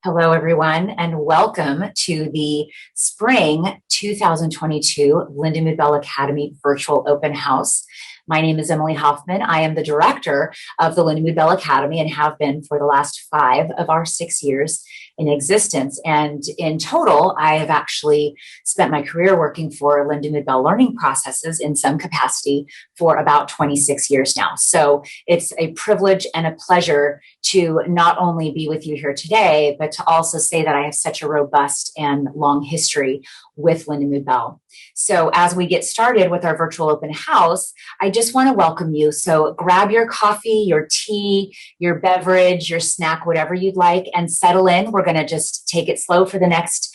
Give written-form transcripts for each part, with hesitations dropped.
Hello, everyone, and welcome to the Spring 2022 Lindamood-Bell Academy Virtual Open House. My name is Emily Hoffman. I am the director of the Lindamood-Bell Academy and have been for the last 5 of our 6 years in existence. And in total, I have actually spent my career working for Lindamood-Bell learning processes in some capacity for about 26 years now. So it's a privilege and a pleasure to not only be with you here today, but to also say that I have such a robust and long history with Lindamood-Bell. So as we get started with our virtual open house, I just want to welcome you. So grab your coffee, your tea, your beverage, your snack, whatever you'd like, and settle in. We're going to just take it slow for the next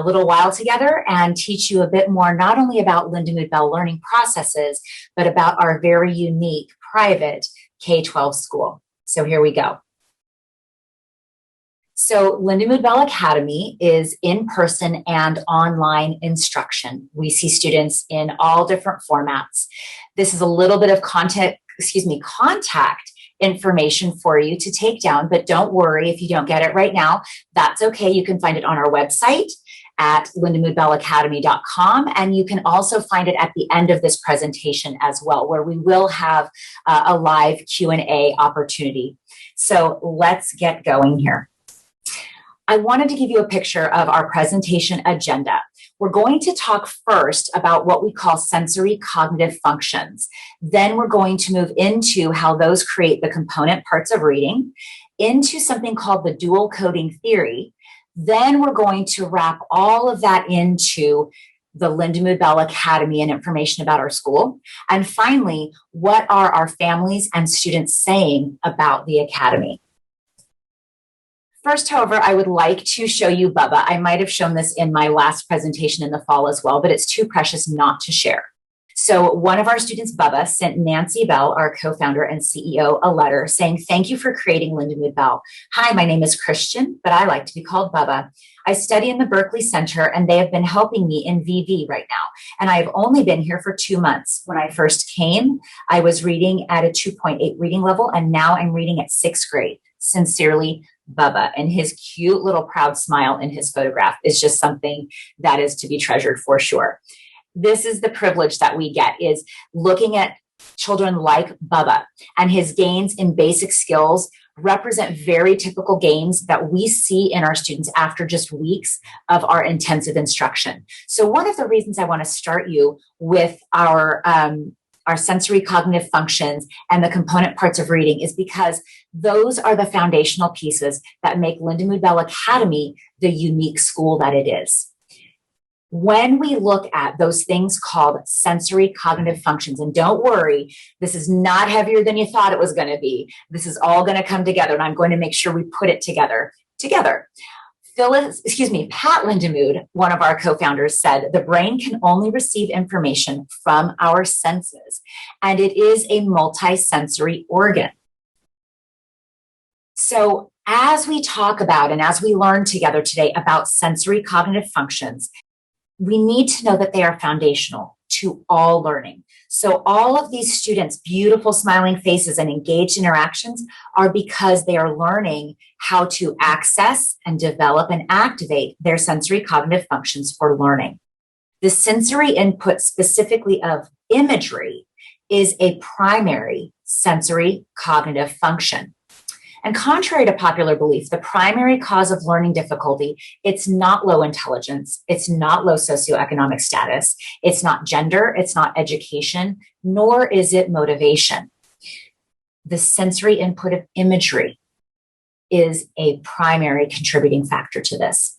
little while together and teach you a bit more, not only about Lindamood-Bell learning processes, but about our very unique private K-12 school. So here we go. So Lindamood-Bell Academy is in-person and online instruction. We see students in all different formats. This is a little bit of contact information for you to take down, but don't worry if you don't get it right now. That's okay. You can find it on our website at lindamoodbellacademy.com, and you can also find it at the end of this presentation as well, where we will have a live Q&A opportunity. So let's get going here. I wanted to give you a picture of our presentation agenda. We're going to talk first about what we call sensory cognitive functions. Then we're going to move into how those create the component parts of reading, into something called the dual coding theory. Then we're going to wrap all of that into the Lindamood-Bell Academy and information about our school. And finally, what are our families and students saying about the Academy? First, however, I would like to show you Bubba. I might have shown this in my last presentation in the fall as well, but it's too precious not to share. So one of our students, Bubba, sent Nancy Bell, our co-founder and CEO, a letter saying, "Thank you for creating Lindamood-Bell. Hi, my name is Christian, but I like to be called Bubba. I study in the Berkeley Center, and they have been helping me in VV right now. And I have only been here for 2 months. When I first came, I was reading at a 2.8 reading level, and now I'm reading at 6th grade. Sincerely, Bubba." And his cute little proud smile in his photograph is just something that is to be treasured for sure. This is the privilege that we get, is looking at children like Bubba, and his gains in basic skills represent very typical gains that we see in our students after just weeks of our intensive instruction. So one of the reasons I want to start you with our sensory cognitive functions and the component parts of reading is because those are the foundational pieces that make Lindamood-Bell Academy the unique school that it is. When we look at those things called sensory cognitive functions, and don't worry, this is not heavier than you thought it was going to be. This is all going to come together, and I'm going to make sure we put it together. Pat Lindamood, one of our co-founders, said, "The brain can only receive information from our senses, and it is a multisensory organ." So as we talk about and as we learn together today about sensory cognitive functions, we need to know that they are foundational to all learning. So all of these students' beautiful smiling faces and engaged interactions are because they are learning how to access and develop and activate their sensory cognitive functions for learning. The sensory input specifically of imagery is a primary sensory cognitive function. And contrary to popular belief, the primary cause of learning difficulty, it's not low intelligence, it's not low socioeconomic status, it's not gender, it's not education, nor is it motivation. The sensory input of imagery is a primary contributing factor to this.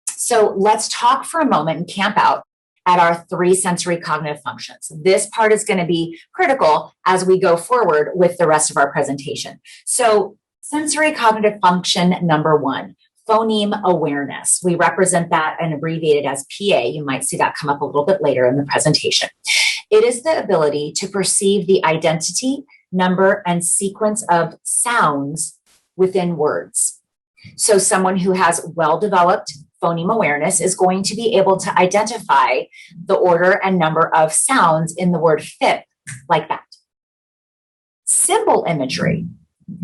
So let's talk for a moment and camp out at our 3 sensory cognitive functions. This part is going to be critical as we go forward with the rest of our presentation. So sensory cognitive function number 1, phoneme awareness. We represent that and abbreviate it as PA. You might see that come up a little bit later in the presentation. It is the ability to perceive the identity, number, and sequence of sounds within words. So someone who has well-developed phoneme awareness is going to be able to identify the order and number of sounds in the word fit like that. Symbol imagery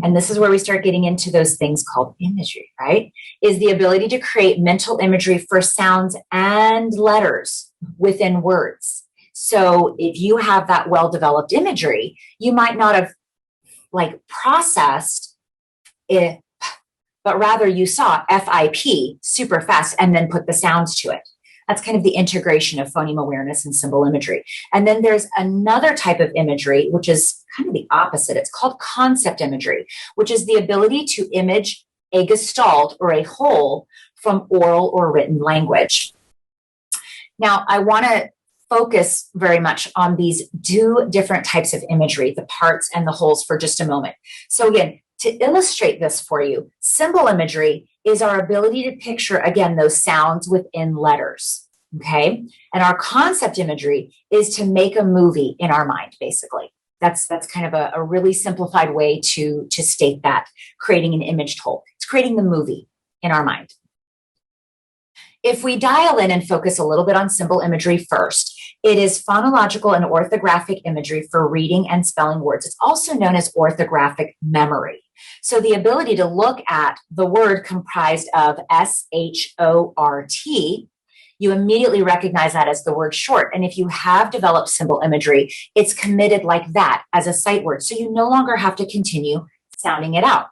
and this is where we start getting into those things called imagery, right? Is the ability to create mental imagery for sounds and letters within words. So if you have that well-developed imagery, you might not have processed it, but rather you saw FIP super fast and then put the sounds to it. That's kind of the integration of phoneme awareness and symbol imagery. And then there's another type of imagery, which is kind of the opposite. It's called concept imagery, which is the ability to image a gestalt or a whole from oral or written language. Now, I want to focus very much on these two different types of imagery, the parts and the wholes, for just a moment. So again, to illustrate this for you, symbol imagery is our ability to picture, again, those sounds within letters, okay? And our concept imagery is to make a movie in our mind, basically. That's kind of a really simplified way to state that, creating an imaged whole. It's creating the movie in our mind. If we dial in and focus a little bit on symbol imagery first, it is phonological and orthographic imagery for reading and spelling words. It's also known as orthographic memory. So the ability to look at the word comprised of SHORT, you immediately recognize that as the word short. And if you have developed symbol imagery, it's committed like that as a sight word. So you no longer have to continue sounding it out.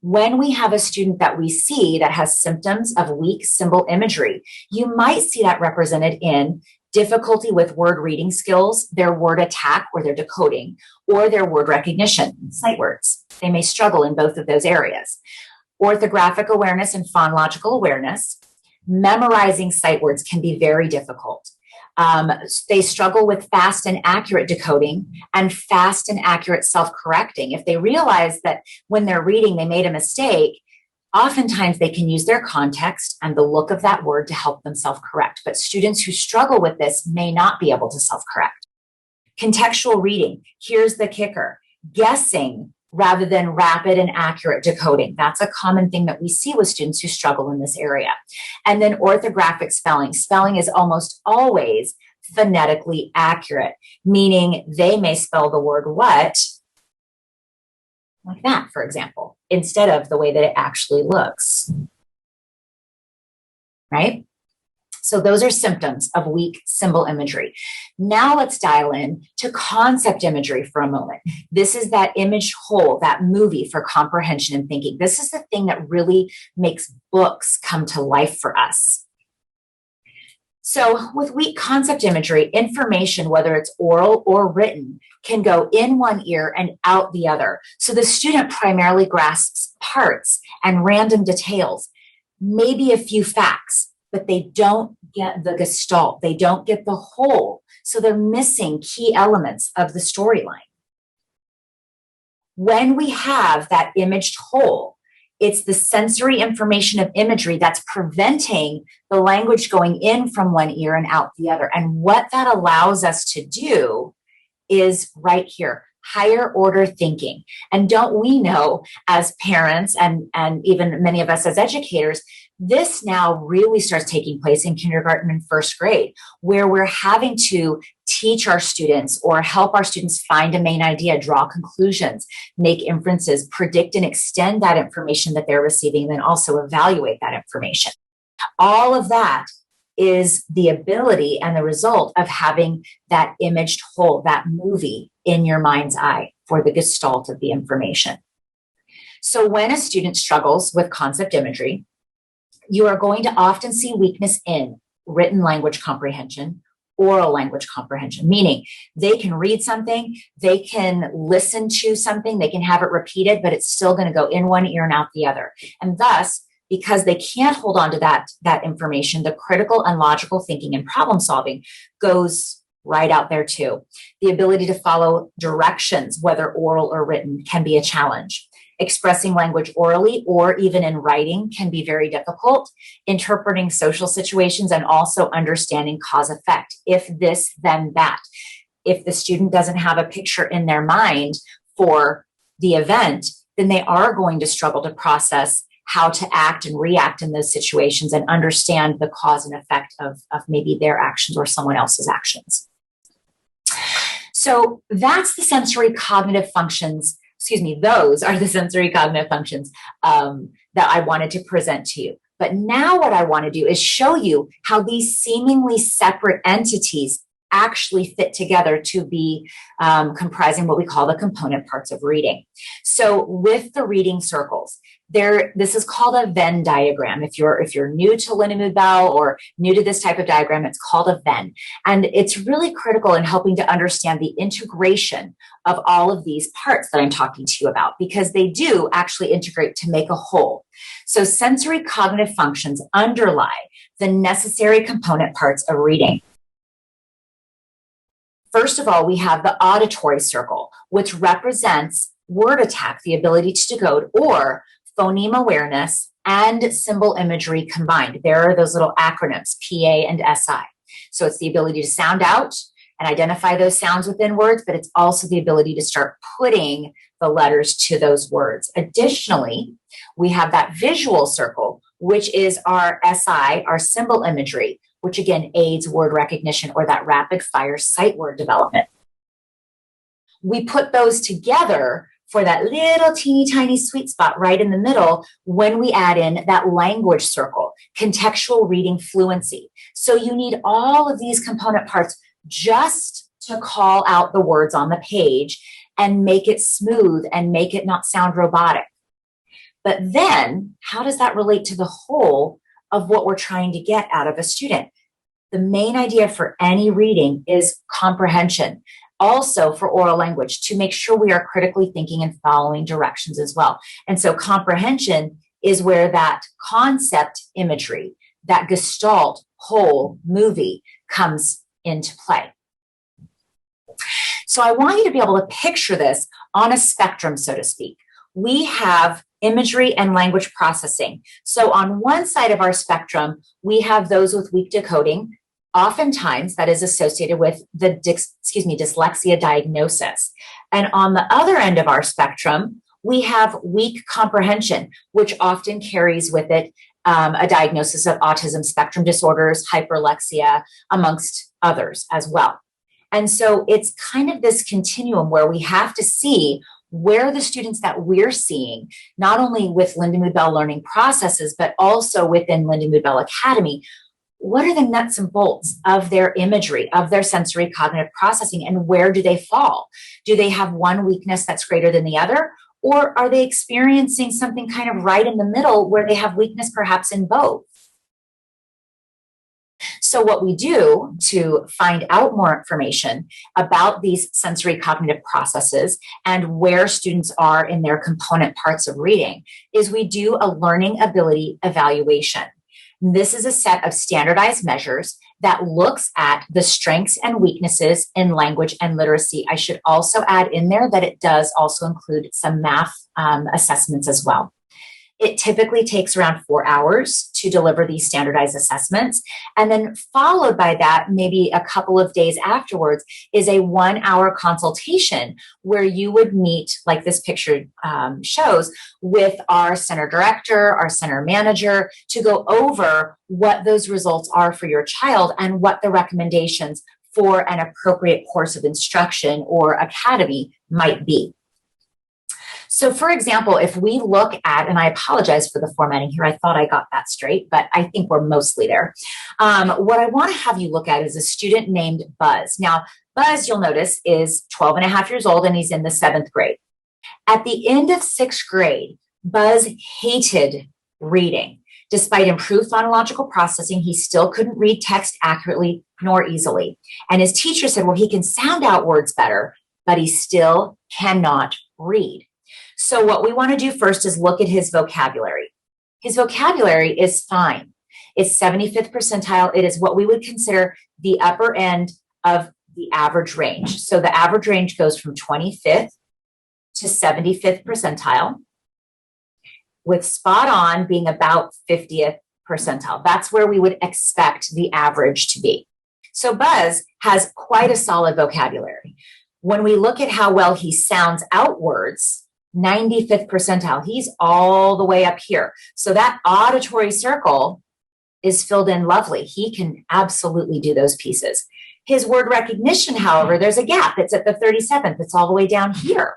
When we have a student that we see that has symptoms of weak symbol imagery, you might see that represented in difficulty with word reading skills, their word attack or their decoding, or their word recognition, sight words. They may struggle in both of those areas. Orthographic awareness and phonological awareness, memorizing sight words can be very difficult. They struggle with fast and accurate decoding and fast and accurate self-correcting. If they realize that when they're reading they made a mistake, oftentimes they can use their context and the look of that word to help them self-correct. But students who struggle with this may not be able to self-correct. Contextual reading, here's the kicker, guessing rather than rapid and accurate decoding. That's a common thing that we see with students who struggle in this area. And then orthographic spelling. Spelling is almost always phonetically accurate, meaning they may spell the word what like that, for example, instead of the way that it actually looks, right? So those are symptoms of weak symbol imagery. Now let's dial in to concept imagery for a moment. This is that image whole, that movie for comprehension and thinking. This is the thing that really makes books come to life for us. So with weak concept imagery, information, whether it's oral or written, can go in one ear and out the other. So the student primarily grasps parts and random details, maybe a few facts, but they don't get the gestalt. They don't get the whole. So they're missing key elements of the storyline. When we have that imaged whole, it's the sensory information of imagery that's preventing the language going in from one ear and out the other. And what that allows us to do is right here, higher order thinking. And don't we know as parents and even many of us as educators, this now really starts taking place in kindergarten and first grade, where we're having to teach our students or help our students find a main idea, draw conclusions, make inferences, predict and extend that information that they're receiving, and then also evaluate that information. All of that is the ability and the result of having that imaged whole, that movie in your mind's eye for the gestalt of the information. So when a student struggles with concept imagery, you are going to often see weakness in written language comprehension, oral language comprehension, meaning they can read something, they can listen to something, they can have it repeated, but it's still going to go in one ear and out the other. And thus, because they can't hold on to that information, the critical and logical thinking and problem solving goes right out there too. The ability to follow directions, whether oral or written, can be a challenge. Expressing language orally or even in writing can be very difficult. Interpreting social situations and also understanding cause effect. If this, then that. If the student doesn't have a picture in their mind for the event, then they are going to struggle to process how to act and react in those situations and understand the cause and effect of maybe their actions or someone else's actions. So that's the sensory cognitive functions those are the sensory cognitive functions that I wanted to present to you. But now what I want to do is show you how these seemingly separate entities actually fit together to be comprising what we call the component parts of reading. So with the reading circles, this is called a Venn diagram. If you're new to Lindamood-Bell or new to this type of diagram, it's called a Venn. And it's really critical in helping to understand the integration of all of these parts that I'm talking to you about, because they do actually integrate to make a whole. So sensory cognitive functions underlie the necessary component parts of reading. First of all, we have the auditory circle, which represents word attack, the ability to decode, or phoneme awareness and symbol imagery combined. There are those little acronyms, PA and SI. So it's the ability to sound out and identify those sounds within words, but it's also the ability to start putting the letters to those words. Additionally, we have that visual circle, which is our SI, our symbol imagery, which again aids word recognition or that rapid fire sight word development. We put those together for that little teeny tiny sweet spot right in the middle when we add in that language circle, contextual reading fluency. So you need all of these component parts just to call out the words on the page and make it smooth and make it not sound robotic. But then how does that relate to the whole of what we're trying to get out of a student? The main idea for any reading is comprehension. Also for oral language, to make sure we are critically thinking and following directions as well. And so comprehension is where that concept imagery, that gestalt whole movie comes into play. So I want you to be able to picture this on a spectrum, so to speak. We have imagery and language processing. So on one side of our spectrum, we have those with weak decoding. Oftentimes that is associated with the dyslexia diagnosis. And on the other end of our spectrum, we have weak comprehension, which often carries with it a diagnosis of autism spectrum disorders, hyperlexia, amongst others as well. And so it's kind of this continuum where we have to see where the students that we're seeing, not only with Lindamood-Bell learning processes, but also within Lindamood-Bell Academy, what are the nuts and bolts of their imagery, of their sensory cognitive processing, and where do they fall? Do they have one weakness that's greater than the other? Or are they experiencing something kind of right in the middle where they have weakness perhaps in both? So what we do to find out more information about these sensory cognitive processes and where students are in their component parts of reading is we do a learning ability evaluation. This is a set of standardized measures that looks at the strengths and weaknesses in language and literacy. I should also add in there that it does also include some math assessments as well. It typically takes around 4 hours to deliver these standardized assessments. And then followed by that, maybe a couple of days afterwards, is a 1-hour consultation where you would meet, like this picture shows, with our center director, our center manager, to go over what those results are for your child and what the recommendations for an appropriate course of instruction or academy might be. So for example, if we look at, and I apologize for the formatting here, I thought I got that straight, but I think we're mostly there. What I want to have you look at is a student named Buzz. Now, Buzz, you'll notice, is 12 and a half years old and he's in the 7th grade. At the end of 6th grade, Buzz hated reading. Despite improved phonological processing, he still couldn't read text accurately nor easily. And his teacher said, well, he can sound out words better, but he still cannot read. So what we want to do first is look at his vocabulary. His vocabulary is fine. It's 75th percentile. It is what we would consider the upper end of the average range. So the average range goes from 25th to 75th percentile, with spot on being about 50th percentile. That's where we would expect the average to be. So Buzz has quite a solid vocabulary. When we look at how well he sounds out words, 95th percentile, he's all the way up here. So that auditory circle is filled in lovely. He can absolutely do those pieces. His word recognition, however, there's a gap. It's at the 37th. It's all the way down here.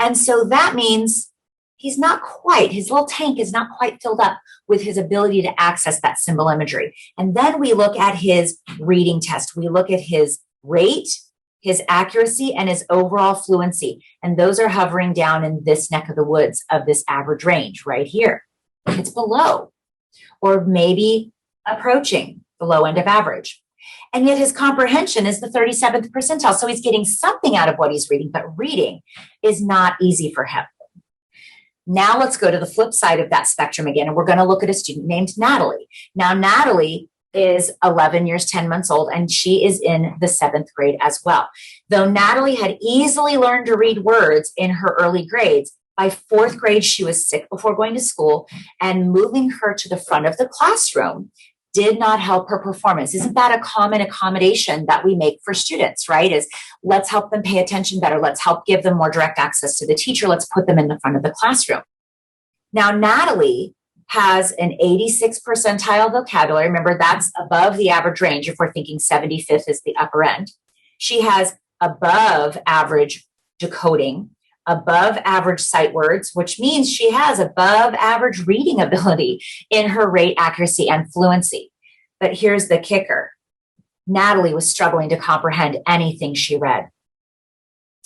And so that means he's not quite, his little tank is not quite filled up with his ability to access that symbol imagery. And then we look at his reading test. We look at his rate, his accuracy, and his overall fluency. And those are hovering down in this neck of the woods of this average range right here. It's below, or maybe approaching the low end of average. And yet his comprehension is the 37th percentile. So he's getting something out of what he's reading, but reading is not easy for him. Now let's go to the flip side of that spectrum again, and we're going to look at a student named Natalie. Now, Natalie is 11 years, 10 months old, and she is in the 7th grade as well. Though Natalie had easily learned to read words in her early grades, by 4th grade, she was sick before going to school, and moving her to the front of the classroom did not help her performance. Isn't that a common accommodation that we make for students, right? Is let's help them pay attention better. Let's help give them more direct access to the teacher. Let's put them in the front of the classroom. Now, Natalie has an 86th percentile vocabulary. Remember, that's above the average range if we're thinking 75th is the upper end. She has above average decoding, above average sight words, which means she has above average reading ability in her rate, accuracy, and fluency. But here's the kicker. Natalie was struggling to comprehend anything she read,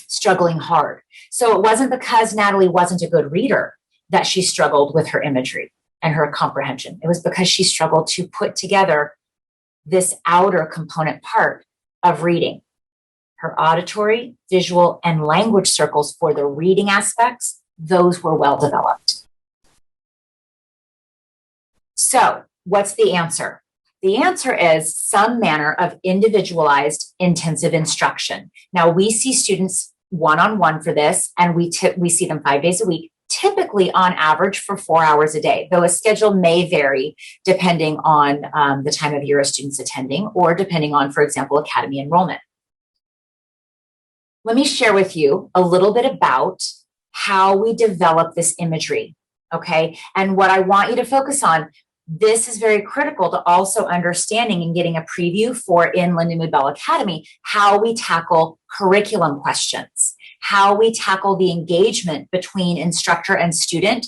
struggling hard. So it wasn't because Natalie wasn't a good reader that she struggled with her imagery and her comprehension. It was because she struggled to put together this outer component part of reading. Her auditory, visual, and language circles for the reading aspects, those were well developed. So, what's the answer? The answer is some manner of individualized intensive instruction. Now, we see students one-on-one for this, and we see them 5 days a week, typically on average for 4 hours a day, though a schedule may vary depending on the time of year a student's attending or depending on, for example, academy enrollment. Let me share with you a little bit about how we develop this imagery, okay? And what I want you to focus on, this is very critical to also understanding and getting a preview for in Lindamood-Bell Academy, how we tackle curriculum questions, how we tackle the engagement between instructor and student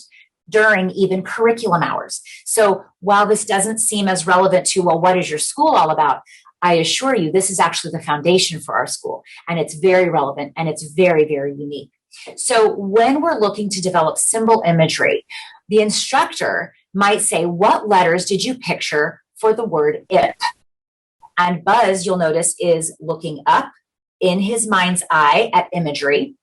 during even curriculum hours. So while this doesn't seem as relevant to, well, what is your school all about? I assure you, this is actually the foundation for our school, and it's very relevant and it's very, very unique. So when we're looking to develop symbol imagery, the instructor might say, what letters did you picture for the word if? And Buzz, you'll notice, is looking up in his mind's eye at imagery.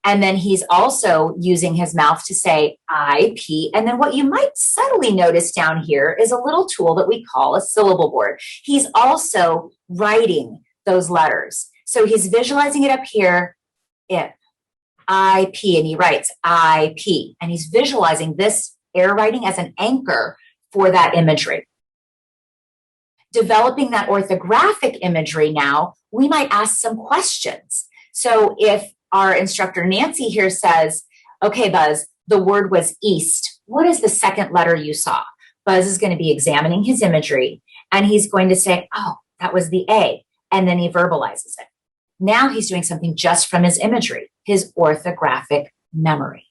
And then he's also using his mouth to say I, P. And then what you might subtly notice down here is a little tool that we call a syllable board. He's also writing those letters. So he's visualizing it up here, if, I, P, and he writes I, P. And he's visualizing this air writing as an anchor for that imagery. Developing that orthographic imagery now, we might ask some questions. So if our instructor Nancy here says, okay, Buzz, the word was east. What is the second letter you saw? Buzz is going to be examining his imagery, and he's going to say, oh, that was the A, and then he verbalizes it. Now he's doing something just from his imagery, his orthographic memory.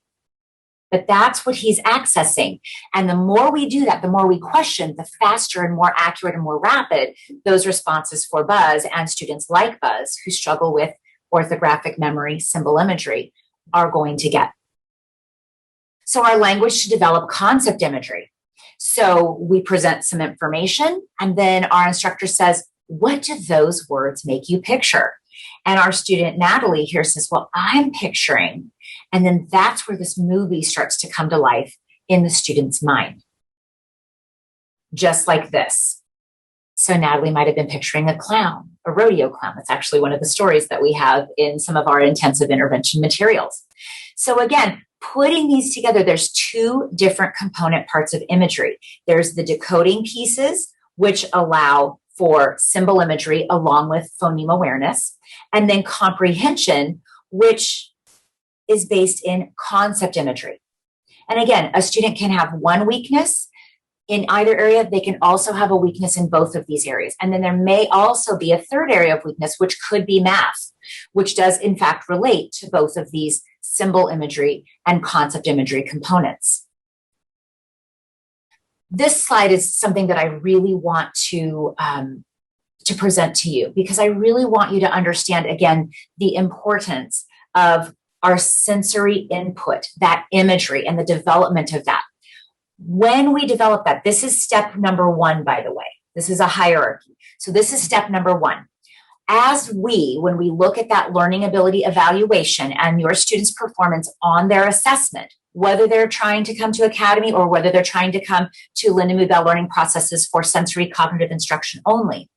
But that's what he's accessing. And the more we do that, the more we question, the faster and more accurate and more rapid those responses for Buzz and students like Buzz who struggle with orthographic memory, symbol imagery, are going to get. So our language to develop concept imagery. So we present some information, and then our instructor says, what do those words make you picture? And our student Natalie here says, well, I'm picturing. And then that's where this movie starts to come to life in the student's mind. Just like this. So Natalie might have been picturing a clown, a rodeo clown. That's actually one of the stories that we have in some of our intensive intervention materials. So again, putting these together, there's two different component parts of imagery. There's the decoding pieces, which allow for symbol imagery along with phoneme awareness, and then comprehension, which is based in concept imagery. And again, a student can have one weakness in either area. They can also have a weakness in both of these areas. And then there may also be a third area of weakness, which could be math. which does in fact relate to both of these symbol imagery and concept imagery components. This slide is something that I really want to present to you, because I really want you to understand, again, the importance of our sensory input, that imagery, and the development of that. When we develop that, this is step number one, by the way. This is a hierarchy. So this is step number one. When we look at that learning ability evaluation and your students' performance on their assessment, whether they're trying to come to Academy or whether they're trying to come to Lindamood-Bell learning processes for sensory cognitive instruction only,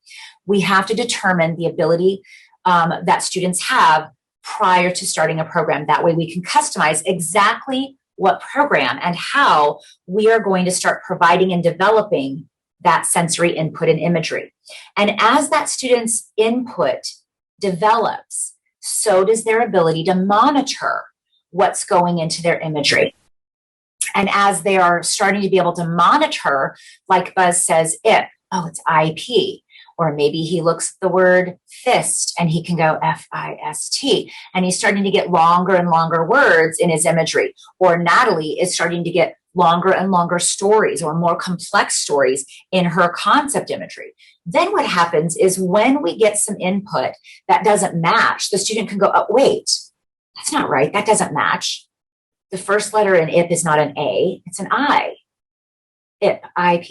we have to determine the ability that students have prior to starting a program. That way we can customize exactly what program and how we are going to start providing and developing that sensory input and imagery. And as that student's input develops, so does their ability to monitor what's going into their imagery. And as they are starting to be able to monitor, like Buzz says, it's IP. Or maybe he looks at the word fist and he can go FIST. And he's starting to get longer and longer words in his imagery. Or Natalie is starting to get longer and longer stories or more complex stories in her concept imagery. Then what happens is when we get some input that doesn't match, the student can go, oh, wait, that's not right. That doesn't match. The first letter in IP is not an A, it's an I. IP.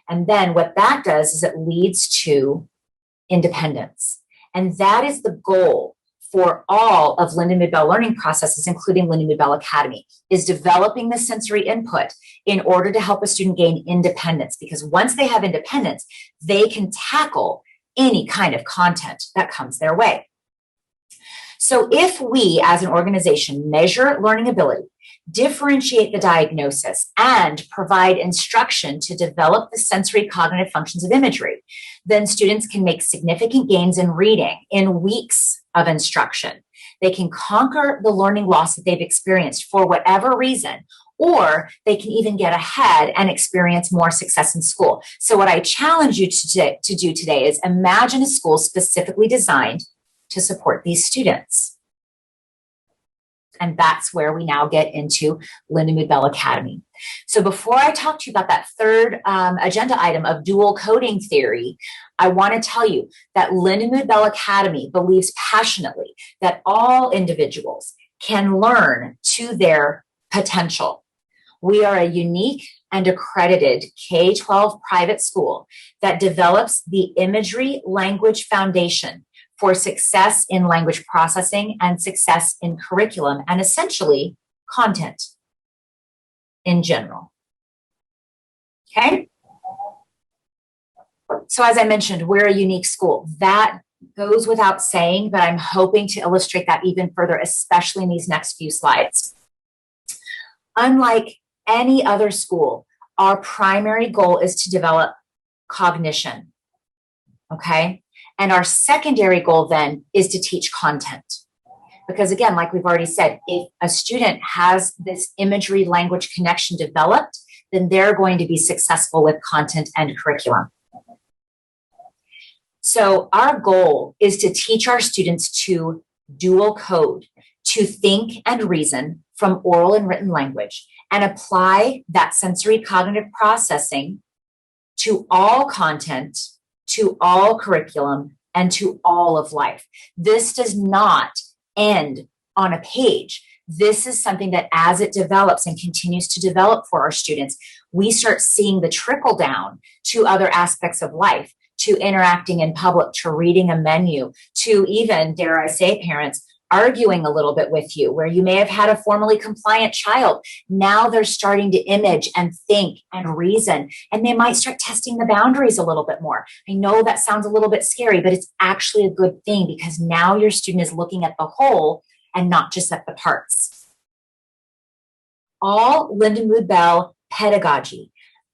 And then what that does is it leads to independence. And that is the goal for all of Lindamood-Bell learning processes, including Lindamood-Bell Academy, is developing the sensory input in order to help a student gain independence. Because once they have independence, they can tackle any kind of content that comes their way. So if we, as an organization, measure learning ability, differentiate the diagnosis, and provide instruction to develop the sensory cognitive functions of imagery, then students can make significant gains in reading in weeks of instruction. They can conquer the learning loss that they've experienced for whatever reason, or they can even get ahead and experience more success in school. So what I challenge you to do today is imagine a school specifically designed to support these students. And that's where we now get into Lindamood-Bell Academy. So before I talk to you about that third agenda item of dual coding theory, I want to tell you that Lindamood-Bell Academy believes passionately that all individuals can learn to their potential. We are a unique and accredited K-12 private school that develops the imagery language foundation for success in language processing and success in curriculum and essentially content in general. Okay? So as I mentioned, we're a unique school. That goes without saying, but I'm hoping to illustrate that even further, especially in these next few slides. Unlike any other school, our primary goal is to develop cognition. Okay? And our secondary goal then is to teach content. Because again, like we've already said, if a student has this imagery language connection developed, then they're going to be successful with content and curriculum. So our goal is to teach our students to dual code, to think and reason from oral and written language, and apply that sensory cognitive processing to all content, to all curriculum, and to all of life. This does not end on a page. This is something that as it develops and continues to develop for our students, we start seeing the trickle down to other aspects of life, to interacting in public, to reading a menu, to even, dare I say, parents, arguing a little bit with you, where you may have had a formally compliant child. Now they're starting to image and think and reason, and they might start testing the boundaries a little bit more. I know that sounds a little bit scary, but it's actually a good thing because now your student is looking at the whole and not just at the parts. All Lindamood-Bell pedagogy,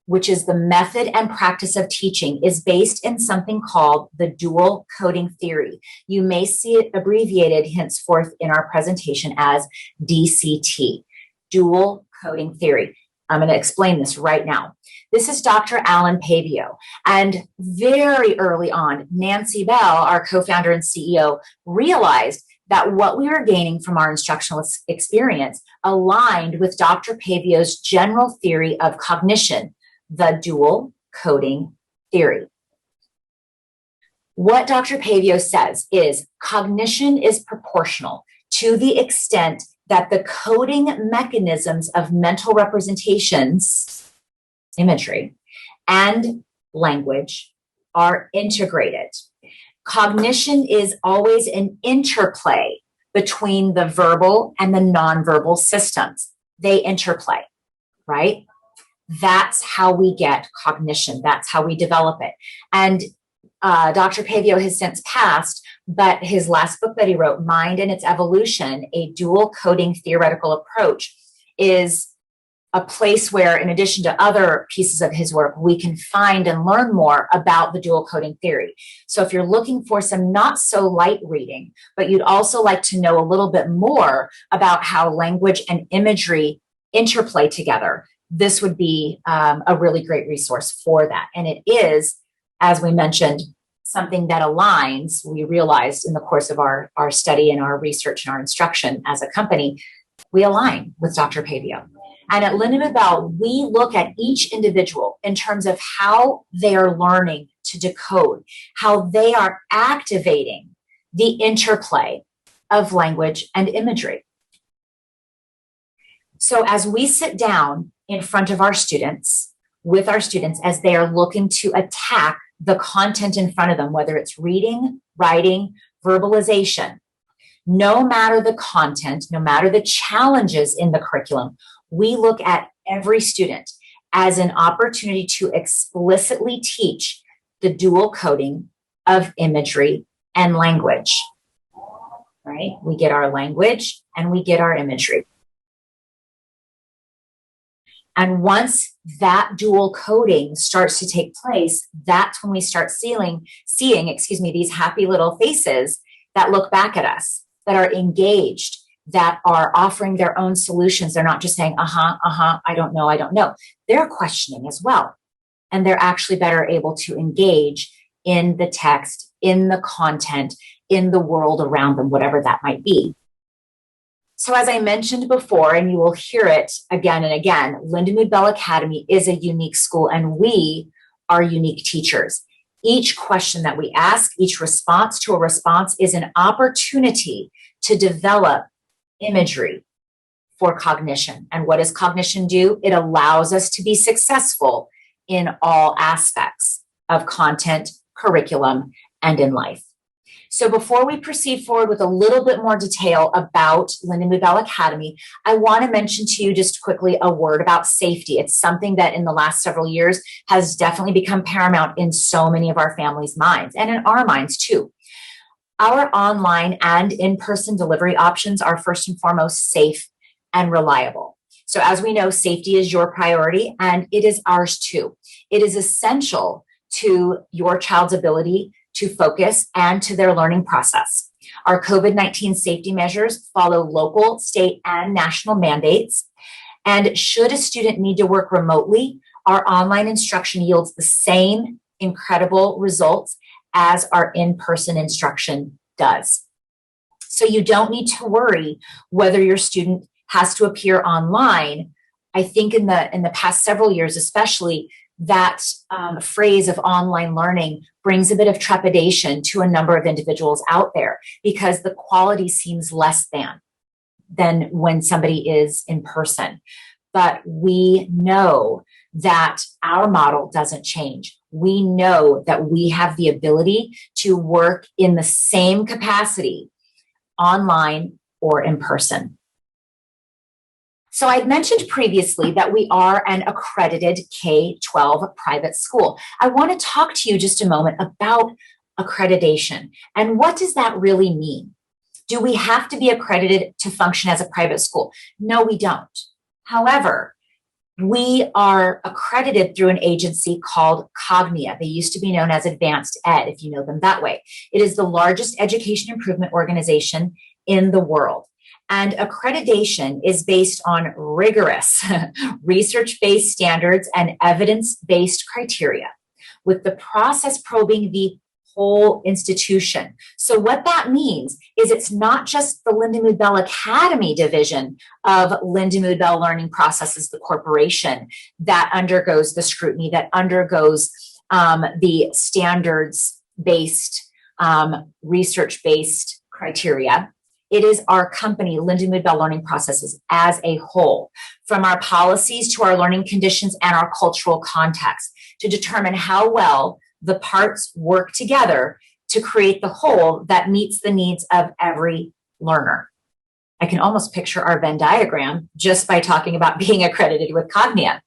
which is the method and practice of teaching, is based in something called the dual coding theory. You may see it abbreviated henceforth in our presentation as DCT, dual coding theory. I'm going to explain this right now. This is Dr. Alan Pavio. And very early on, Nancy Bell, our co-founder and CEO, realized that what we were gaining from our instructional experience aligned with Dr. Pavio's general theory of cognition, the dual coding theory. What Dr. Pavio says is cognition is proportional to the extent that the coding mechanisms of mental representations, imagery, and language are integrated. Cognition is always an interplay between the verbal and the nonverbal systems. They interplay, right? That's how we get cognition. That's how we develop it. And Dr. Pavio has since passed, but his last book that he wrote, Mind and Its Evolution, a dual coding theoretical approach, is a place where, in addition to other pieces of his work, we can find and learn more about the dual coding theory. So if you're looking for some not so light reading, but you'd also like to know a little bit more about how language and imagery interplay together, this would be a really great resource for that. And it is, as we mentioned, something that aligns, we realized in the course of our study and our research and our instruction as a company, we align with Dr. Pavio. And at Lindamood-Bell, we look at each individual in terms of how they are learning to decode, how they are activating the interplay of language and imagery. So as we sit down in front of our students, with our students, as they are looking to attack the content in front of them, whether it's reading, writing, verbalization, no matter the content, no matter the challenges in the curriculum, we look at every student as an opportunity to explicitly teach the dual coding of imagery and language, right? We get our language and we get our imagery. And once that dual coding starts to take place, that's when we start seeing, these happy little faces that look back at us, that are engaged, that are offering their own solutions. They're not just saying, I don't know. They're questioning as well. And they're actually better able to engage in the text, in the content, in the world around them, whatever that might be. So as I mentioned before, and you will hear it again and again, Lindamood-Bell Academy is a unique school and we are unique teachers. Each question that we ask, each response to a response is an opportunity to develop imagery for cognition. And what does cognition do? It allows us to be successful in all aspects of content, curriculum, and in life. So before we proceed forward with a little bit more detail about Lindamood-Bell Academy, I want to mention to you just quickly a word about safety. It's something that in the last several years has definitely become paramount in so many of our families' minds and in our minds too. Our online and in-person delivery options are first and foremost safe and reliable. So as we know, safety is your priority and it is ours too. It is essential to your child's ability to focus and to their learning process. Our COVID-19 safety measures follow local, state, and national mandates. And should a student need to work remotely, our online instruction yields the same incredible results as our in-person instruction does. So you don't need to worry whether your student has to appear online. I think in the past several years, especially, that phrase of online learning brings a bit of trepidation to a number of individuals out there because the quality seems less than when somebody is in person. But we know that our model doesn't change. We know that we have the ability to work in the same capacity online or in person. So I mentioned previously that we are an accredited K-12 private school. I want to talk to you just a moment about accreditation and what does that really mean? Do we have to be accredited to function as a private school? No, we don't. However, we are accredited through an agency called Cognia. They used to be known as Advanced Ed, if you know them that way. It is the largest education improvement organization in the world. And accreditation is based on rigorous research-based standards and evidence-based criteria, with the process probing the whole institution. So what that means is it's not just the Lindamood-Bell Academy division of Lindamood-Bell Learning Processes, the corporation, that undergoes the scrutiny, that undergoes the standards-based, research-based criteria. It is our company, Lindamood-Bell Learning Processes, as a whole, from our policies to our learning conditions and our cultural context, to determine how well the parts work together to create the whole that meets the needs of every learner. I can almost picture our Venn diagram just by talking about being accredited with Cognia.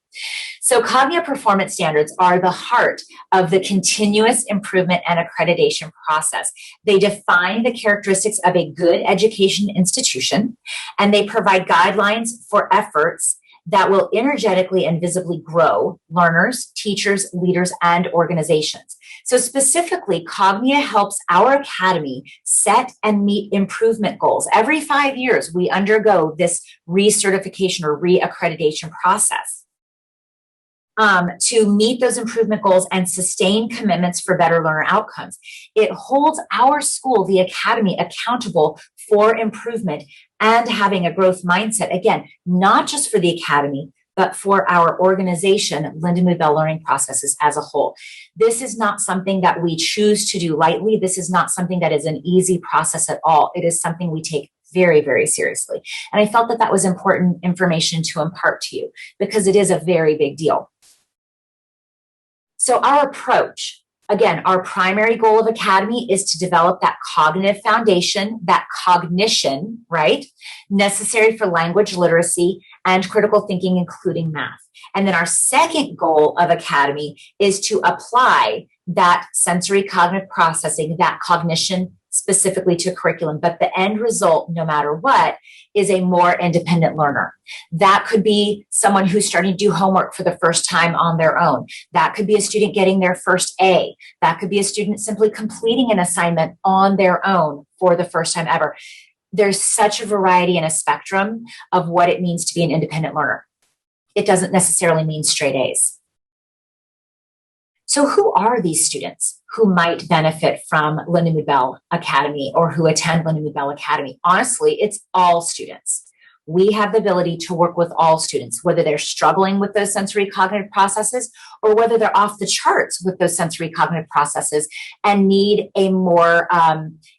So Cognia performance standards are the heart of the continuous improvement and accreditation process. They define the characteristics of a good education institution, and they provide guidelines for efforts that will energetically and visibly grow learners, teachers, leaders, and organizations. So specifically, Cognia helps our academy set and meet improvement goals. Every 5 years, we undergo this recertification or reaccreditation process to meet those improvement goals and sustain commitments for better learner outcomes. It holds our school, the academy, accountable for improvement and having a growth mindset. Again, not just for the academy, but for our organization, Lindamood-Bell Learning Processes as a whole. This is not something that we choose to do lightly. This is not something that is an easy process at all. It is something we take very, very seriously. And I felt that that was important information to impart to you because it is a very big deal. So our approach, again, our primary goal of Academy is to develop that cognitive foundation, that cognition, right, necessary for language literacy and critical thinking, including math. And then our second goal of Academy is to apply that sensory cognitive processing, that cognition specifically to curriculum. But the end result, no matter what, is a more independent learner. That could be someone who's starting to do homework for the first time on their own. That could be a student getting their first A. That could be a student simply completing an assignment on their own for the first time ever. There's such a variety and a spectrum of what it means to be an independent learner. It doesn't necessarily mean straight A's. So who are these students who might benefit from Lindamood-Bell Academy or who attend Lindamood-Bell Academy? Honestly, it's all students. We have the ability to work with all students, whether they're struggling with those sensory cognitive processes or whether they're off the charts with those sensory cognitive processes and need a more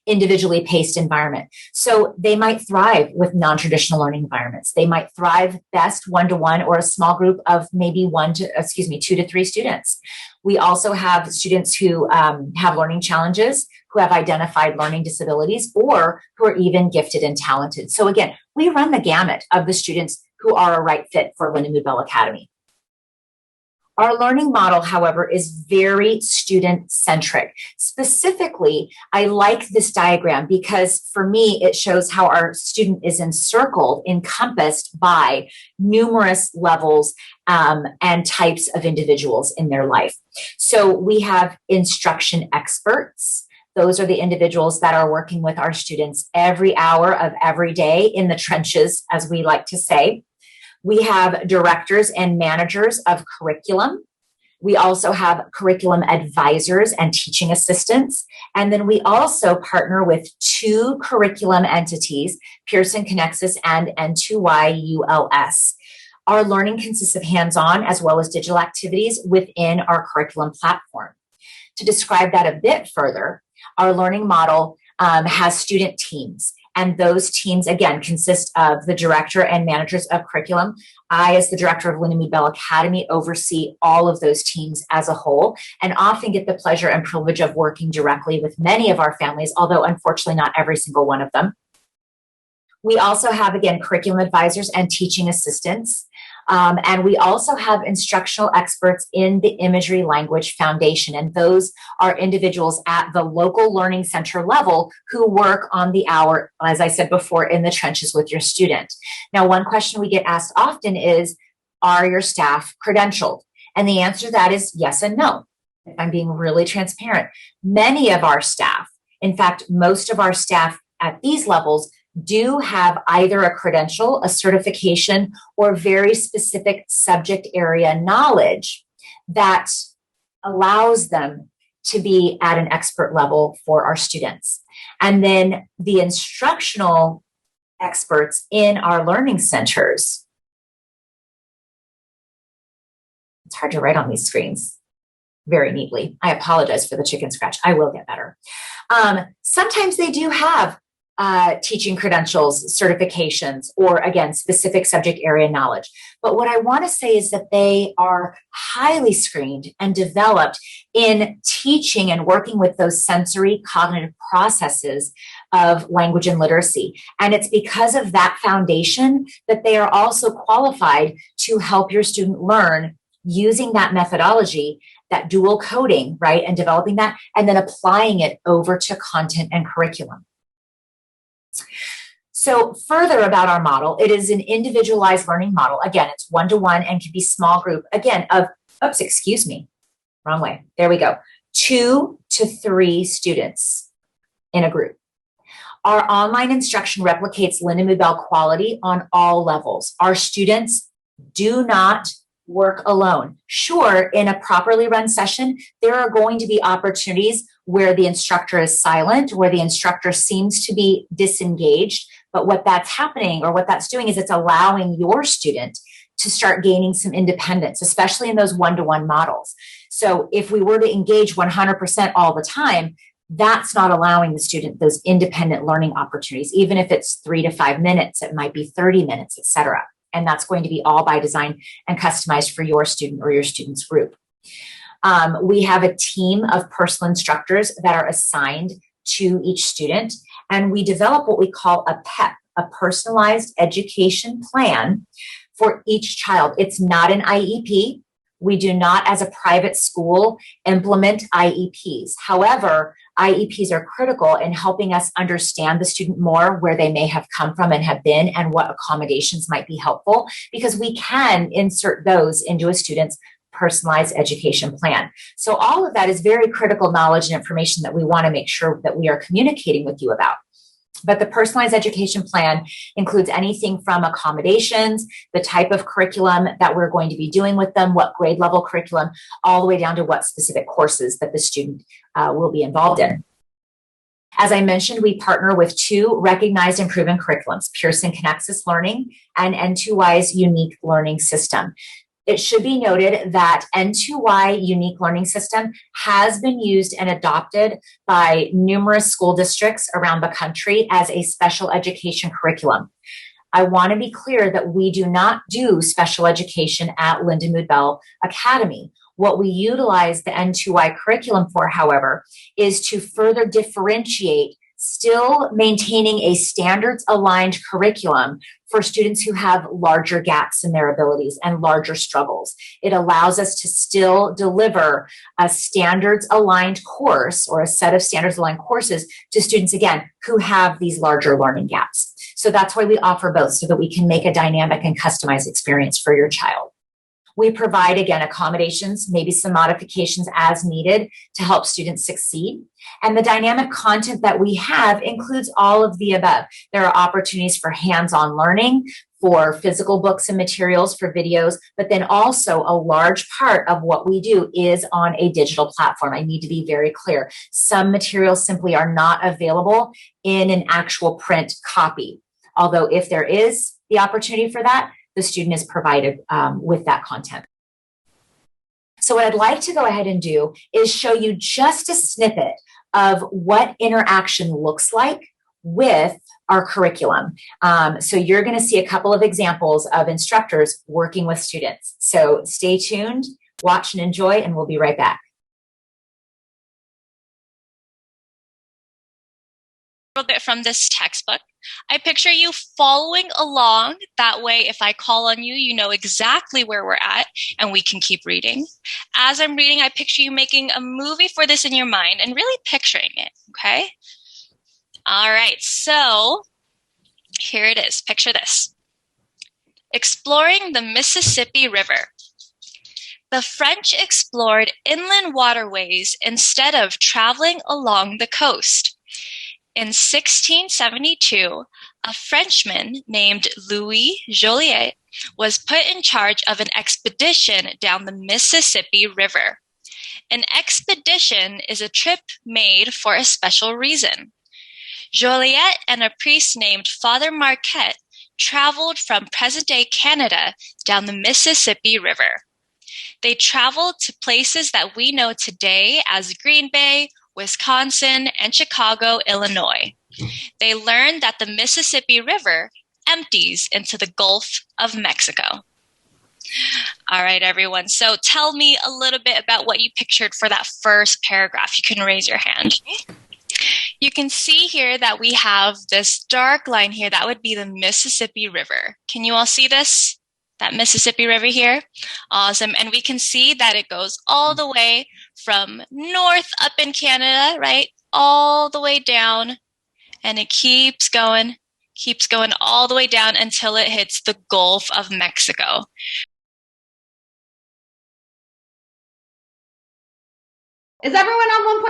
individually paced environment. So they might thrive with non-traditional learning environments. They might thrive best one-to-one or a small group of maybe 2 to 3 students. We also have students who have learning challenges, who have identified learning disabilities, or who are even gifted and talented. So again, we run the gamut of the students who are a right fit for Lindamood-Bell Academy. Our learning model, however, is very student-centric. Specifically, I like this diagram because for me, it shows how our student is encircled, encompassed by numerous levels and types of individuals in their life. So we have instruction experts. Those are the individuals that are working with our students every hour of every day in the trenches, as we like to say. We have directors and managers of curriculum. We also have curriculum advisors and teaching assistants. And then we also partner with 2 curriculum entities, Pearson Connexus and N2Y-ULS. Our learning consists of hands-on as well as digital activities within our curriculum platform. To describe that a bit further, our learning model has student teams. And those teams, again, consist of the director and managers of curriculum. I, as the director of Lindamood-Bell Academy, oversee all of those teams as a whole and often get the pleasure and privilege of working directly with many of our families, although unfortunately not every single one of them. We also have, again, curriculum advisors and teaching assistants. And we also have instructional experts in the Imagery Language Foundation. And those are individuals at the local learning center level who work on the hour, as I said before, in the trenches with your student. Now, one question we get asked often is, are your staff credentialed? And the answer to that is yes and no. If I'm being really transparent, many of our staff, in fact, most of our staff at these levels do have either a credential, a certification, or very specific subject area knowledge that allows them to be at an expert level for our students. And then the instructional experts in our learning centers. It's hard to write on these screens very neatly. I apologize for the chicken scratch. I will get better. Sometimes they do have teaching credentials, certifications, or again, specific subject area knowledge. But what I want to say is that they are highly screened and developed in teaching and working with those sensory cognitive processes of language and literacy. And it's because of that foundation that they are also qualified to help your student learn using that methodology, that dual coding, right? And developing that, and then applying it over to content and curriculum. So further about our model, it is an individualized learning model. Again, it's one-to-one and can be small group, again, of, oops, excuse me, wrong way. There we go. 2 to 3 students in a group. Our online instruction replicates Lindamood-Bell quality on all levels. Our students do not work alone. Sure, in a properly run session, there are going to be opportunities where the instructor is silent, where the instructor seems to be disengaged. But what that's happening or what that's doing is it's allowing your student to start gaining some independence, especially in those one-to-one models. So if we were to engage 100% all the time, that's not allowing the student those independent learning opportunities. Even if it's 3 to 5 minutes, it might be 30 minutes, et cetera. And that's going to be all by design and customized for your student or your student's group. We have a team of personal instructors that are assigned to each student, and we develop what we call a PEP, a personalized education plan for each child. It's not an IEP. We do not, as a private school, implement IEPs. However, IEPs are critical in helping us understand the student more, where they may have come from and have been, and what accommodations might be helpful, because we can insert those into a student's personalized education plan. So all of that is very critical knowledge and information that we want to make sure that we are communicating with you about. But the personalized education plan includes anything from accommodations, the type of curriculum that we're going to be doing with them, what grade level curriculum, all the way down to what specific courses that the student will be involved in. As I mentioned, we partner with 2 recognized and proven curriculums, Pearson Connexus Learning and N2Y's Unique Learning System. It should be noted that N2Y Unique Learning System has been used and adopted by numerous school districts around the country as a special education curriculum. I want to be clear that we do not do special education at Lindamood-Bell Academy. What we utilize the N2Y curriculum for, however, is to further differentiate, still maintaining a standards-aligned curriculum for students who have larger gaps in their abilities and larger struggles. It allows us to still deliver a standards-aligned course or a set of standards-aligned courses to students, again, who have these larger learning gaps. So that's why we offer both, so that we can make a dynamic and customized experience for your child. We provide, again, accommodations, maybe some modifications as needed to help students succeed. And the dynamic content that we have includes all of the above. There are opportunities for hands-on learning, for physical books and materials, for videos, but then also a large part of what we do is on a digital platform. I need to be very clear. Some materials simply are not available in an actual print copy. Although if there is the opportunity for that, the student is provided with that content. So what I'd like to go ahead and do is show you just a snippet of what interaction looks like with our curriculum. So you're going to see a couple of examples of instructors working with students. So stay tuned, watch and enjoy, and we'll be right back. A little bit from this textbook. I picture you following along. That way, if I call on you, you know exactly where we're at and we can keep reading. As I'm reading, I picture you making a movie for this in your mind and really picturing it, okay? All right, so here it is. Picture this. Exploring the Mississippi River. The French explored inland waterways instead of traveling along the coast. In 1672, A Frenchman named Louis Joliet was put in charge of an expedition down the Mississippi River. An expedition is a trip made for a special reason. Joliet and a priest named Father Marquette traveled from present-day Canada down the Mississippi River. They traveled to places that we know today as Green Bay, Wisconsin, and Chicago, Illinois. They learned that the Mississippi River empties into the Gulf of Mexico. All right, everyone. So tell me a little bit about what you pictured for that first paragraph. You can raise your hand. You can see here that we have this dark line here. That would be the Mississippi River. Can you all see this? That Mississippi River here? Awesome. And we can see that it goes all the way from north up in Canada, right? All the way down. And it keeps going all the way down until it hits the Gulf of Mexico. Is everyone on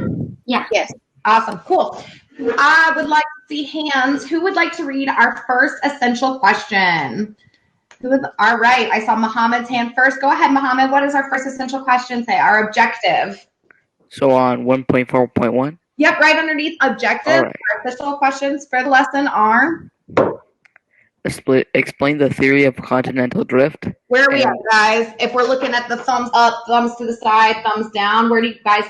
1.4.1? Yeah. Yes. Awesome. Cool. I would like to see hands. Who would like to read our first essential question? All right. I saw Mohammed's hand first. Go ahead, Mohammed. What does our first essential question say? Our objective. So on 1.4.1? Yep, right underneath objective. Right. Our official questions for the lesson are? Explain the theory of continental drift. Where are we at, guys? If we're looking at the thumbs up, thumbs to the side, thumbs down, where do you guys,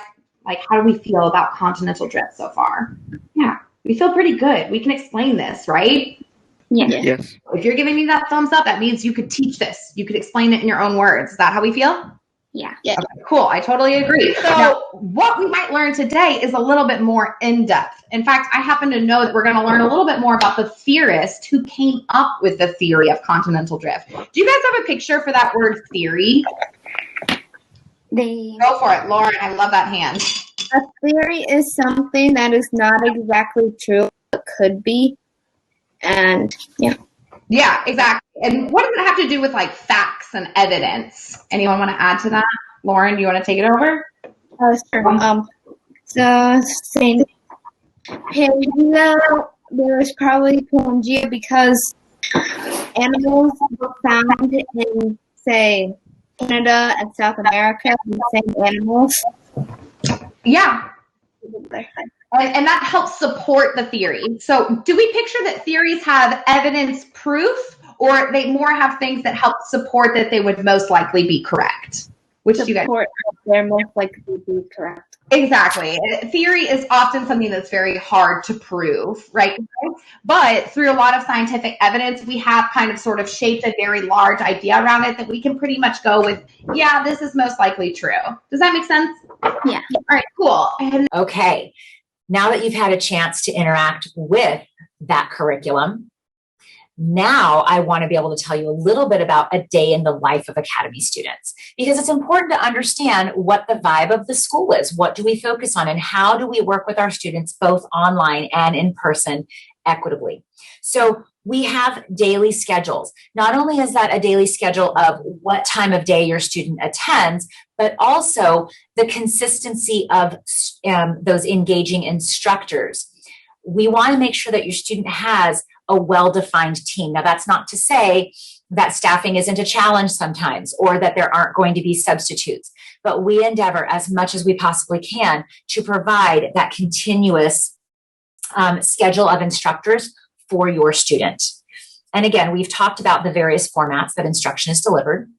how do we feel about continental drift so far? Yeah, we feel pretty good. We can explain this, right? Yes. If you're giving me that thumbs up, that means you could teach this. You could explain it in your own words. Is that how we feel? Yeah. Okay, cool. I totally agree. So now, what we might learn today is a little bit more in-depth. In fact, I happen to know that we're going to learn a little bit more about the theorist who came up with the theory of continental drift. Do you guys have a picture for that word theory? Go for it, Lauren. I love that hand. A theory is something that is not exactly true, but could be. And Yeah, exactly. And what does it have to do with facts and evidence? Anyone want to add to that? Lauren, do you want to take it over? Sure. So saying Pangea, there is probably Pangea because animals were found in, say, Canada and South America, the same animals. Yeah. And that helps support the theory. So do we picture that theories have evidence proof, or they more have things that help support that they would most likely be correct? Which do you guys? They're most likely to be correct. Exactly. Theory is often something that's very hard to prove, right? But through a lot of scientific evidence, we have kind of sort of shaped a very large idea around it that we can pretty much go with, yeah, this is most likely true. Does that make sense? Yeah. All right, cool. Okay. Now that you've had a chance to interact with that curriculum, now I want to be able to tell you a little bit about a day in the life of Academy students, because it's important to understand what the vibe of the school is. What do we focus on, and how do we work with our students both online and in person equitably? So we have daily schedules. Not only is that a daily schedule of what time of day your student attends, but also the consistency of those engaging instructors. We want to make sure that your student has a well-defined team. Now, that's not to say that staffing isn't a challenge sometimes, or that there aren't going to be substitutes, but we endeavor as much as we possibly can to provide that continuous schedule of instructors for your student. And again, we've talked about the various formats that instruction is delivered.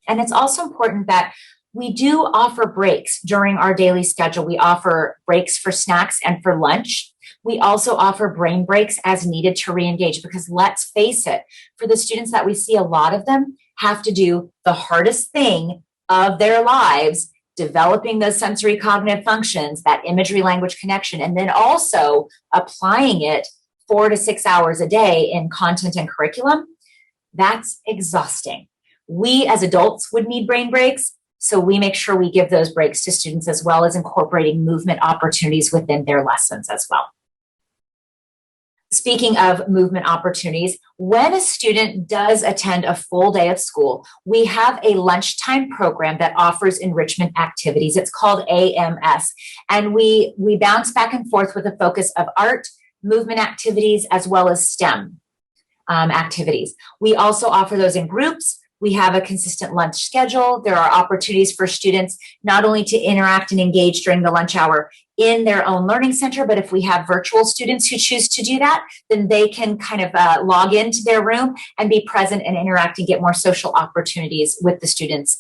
And it's also important that we do offer breaks during our daily schedule. We offer breaks for snacks and for lunch. We also offer brain breaks as needed to re-engage, because let's face it, for the students that we see, a lot of them have to do the hardest thing of their lives, developing those sensory cognitive functions, that imagery language connection, and then also applying it 4 to 6 hours a day in content and curriculum. That's exhausting. We as adults would need brain breaks, so we make sure we give those breaks to students, as well as incorporating movement opportunities within their lessons as well. Speaking of movement opportunities, when a student does attend a full day of school, we have a lunchtime program that offers enrichment activities. It's called AMS, and we bounce back and forth with a focus of art, movement activities, as well as STEM activities. We also offer those in groups. We have a consistent lunch schedule. There are opportunities for students not only to interact and engage during the lunch hour in their own learning center, but if we have virtual students who choose to do that, then they can kind of log into their room and be present and interact and get more social opportunities with the students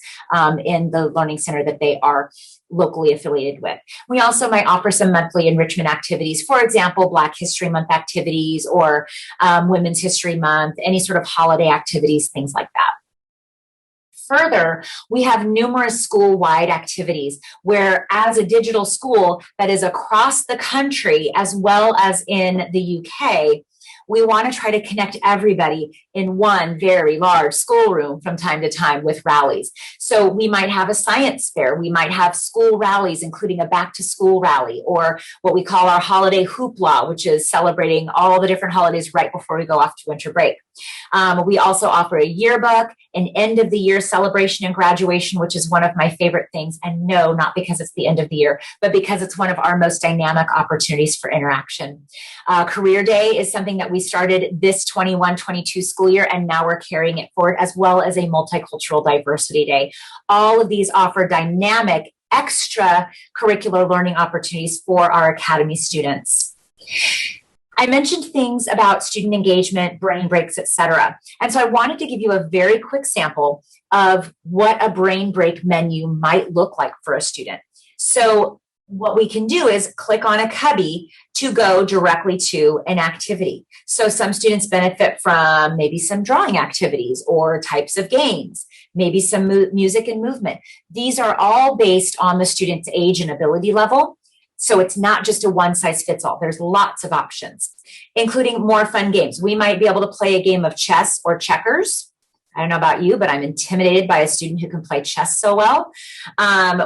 in the learning center that they are locally affiliated with. We also might offer some monthly enrichment activities, for example, Black History Month activities or Women's History Month, any sort of holiday activities, things like that. Further, we have numerous school-wide activities where, as a digital school that is across the country as well as in the UK, we want to try to connect everybody in one very large schoolroom from time to time with rallies. So we might have a science fair. We might have school rallies, including a back to school rally, or what we call our holiday hoopla, which is celebrating all the different holidays right before we go off to winter break. We also offer a yearbook, an end of the year celebration and graduation, which is one of my favorite things. And no, not because it's the end of the year, but because it's one of our most dynamic opportunities for interaction. Career Day is something that we started this 21-22 school year, and now we're carrying it forward, as well as a Multicultural Diversity Day. All of these offer dynamic extracurricular learning opportunities for our Academy students. I mentioned things about student engagement, brain breaks, etc. And so I wanted to give you a very quick sample of what a brain break menu might look like for a student. So what we can do is click on a cubby to go directly to an activity. So some students benefit from maybe some drawing activities or types of games, maybe some music and movement. These are all based on the student's age and ability level. So it's not just a one size fits all. There's lots of options, including more fun games. We might be able to play a game of chess or checkers. I don't know about you, but I'm intimidated by a student who can play chess so well.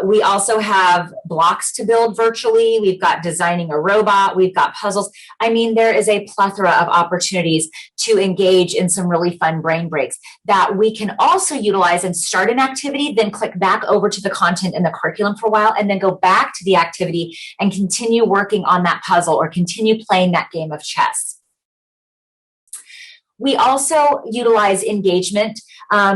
We also have blocks to build virtually. We've got designing a robot. We've got puzzles. I mean, there is a plethora of opportunities to engage in some really fun brain breaks that we can also utilize and start an activity, then click back over to the content in the curriculum for a while, and then go back to the activity and continue working on that puzzle or continue playing that game of chess. We also utilize engagement